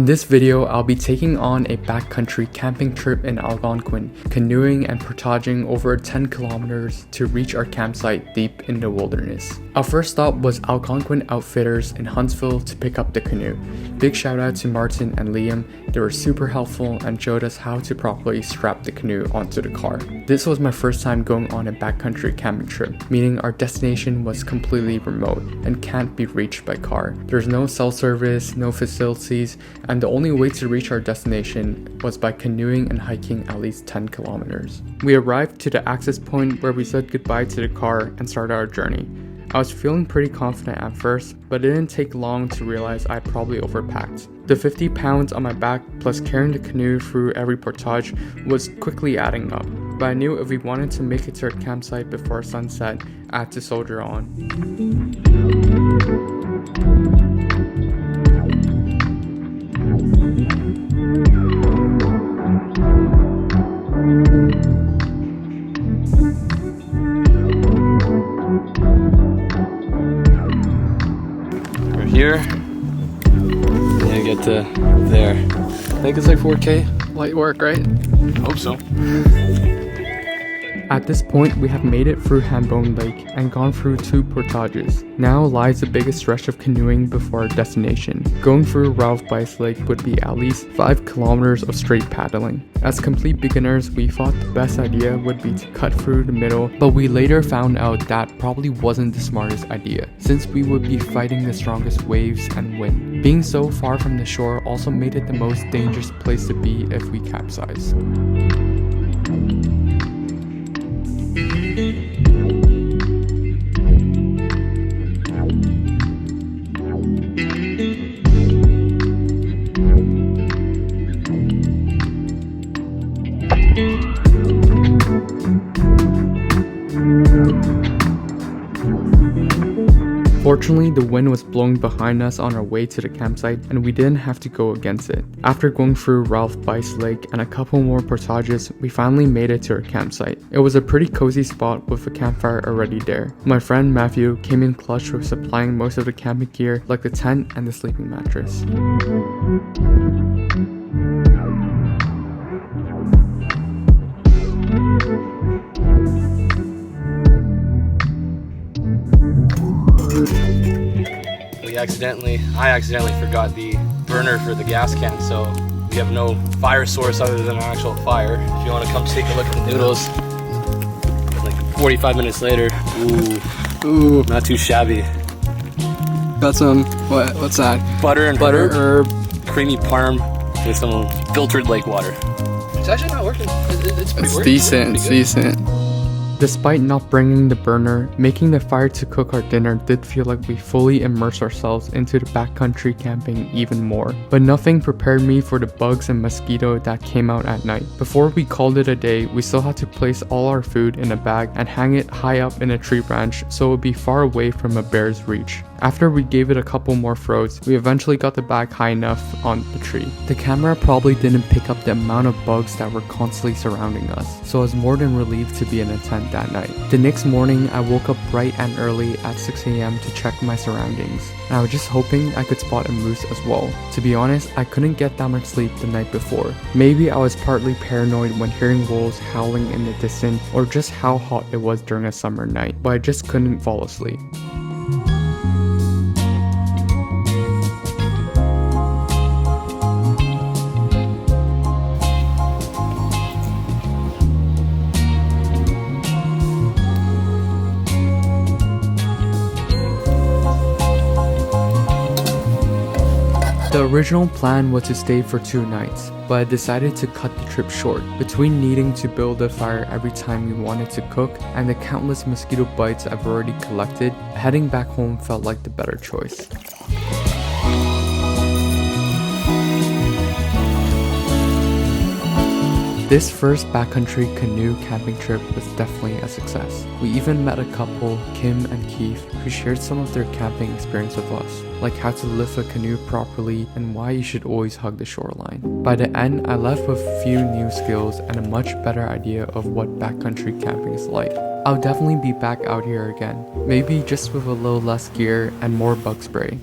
this video, I'll be taking on a backcountry camping trip in Algonquin, canoeing and portaging over 10 kilometers to reach our campsite deep in the wilderness. Our first stop was Algonquin Outfitters in Huntsville to pick up the canoe. Big shout out to Martin and Liam, they were super helpful and showed us how to properly strap the canoe onto the car. This was my first time going on a backcountry camping trip, meaning our destination was completely remote and can't be reached by car. There's no cell service, no facilities, and the only way to reach our destination was by canoeing and hiking at least 10 kilometers. We arrived to the access point where we said goodbye to the car and started our journey. I was feeling pretty confident at first, but it didn't take long to realize I probably overpacked. The 50 pounds on my back plus carrying the canoe through every portage was quickly adding up, but I knew if we wanted to make it to our campsite before sunset, I had to soldier on. Here, and get to there. I think it's like 4K light work, right? I hope so. At this point, we have made it through Hambone Lake and gone through 2 portages. Now lies the biggest stretch of canoeing before our destination. Going through Ralph Bice Lake would be at least 5 kilometers of straight paddling. As complete beginners, we thought the best idea would be to cut through the middle, but we later found out that probably wasn't the smartest idea, since we would be fighting the strongest waves and wind. Being so far from the shore also made it the most dangerous place to be if we capsized. Fortunately, the wind was blowing behind us on our way to the campsite and we didn't have to go against it. After going through Ralph Bice Lake and a couple more portages, we finally made it to our campsite. It was a pretty cozy spot with a campfire already there. My friend Matthew came in clutch with supplying most of the camping gear like the tent and the sleeping mattress. I accidentally forgot the burner for the gas can, so we have no fire source other than an actual fire. If you want to come take a look at the noodles, like 45 minutes later, ooh, not too shabby. Got some, what's that? Butter and herb, creamy parm with some filtered lake water. It's actually not working. It's pretty working. Decent, it's decent. Despite not bringing the burner, making the fire to cook our dinner did feel like we fully immersed ourselves into the backcountry camping even more. But nothing prepared me for the bugs and mosquito that came out at night. Before we called it a day, we still had to place all our food in a bag and hang it high up in a tree branch so it would be far away from a bear's reach. After we gave it a couple more throws, we eventually got the bag high enough on the tree. The camera probably didn't pick up the amount of bugs that were constantly surrounding us, so I was more than relieved to be in a tent that night. The next morning, I woke up bright and early at 6 a.m. to check my surroundings, and I was just hoping I could spot a moose as well. To be honest, I couldn't get that much sleep the night before. Maybe I was partly paranoid when hearing wolves howling in the distance, or just how hot it was during a summer night, but I just couldn't fall asleep. The original plan was to stay for 2 nights, but I decided to cut the trip short. Between needing to build a fire every time we wanted to cook and the countless mosquito bites I've already collected, heading back home felt like the better choice. This first backcountry canoe camping trip was definitely a success. We even met a couple, Kim and Keith, who shared some of their camping experience with us, like how to lift a canoe properly and why you should always hug the shoreline. By the end, I left with a few new skills and a much better idea of what backcountry camping is like. I'll definitely be back out here again, maybe just with a little less gear and more bug spray.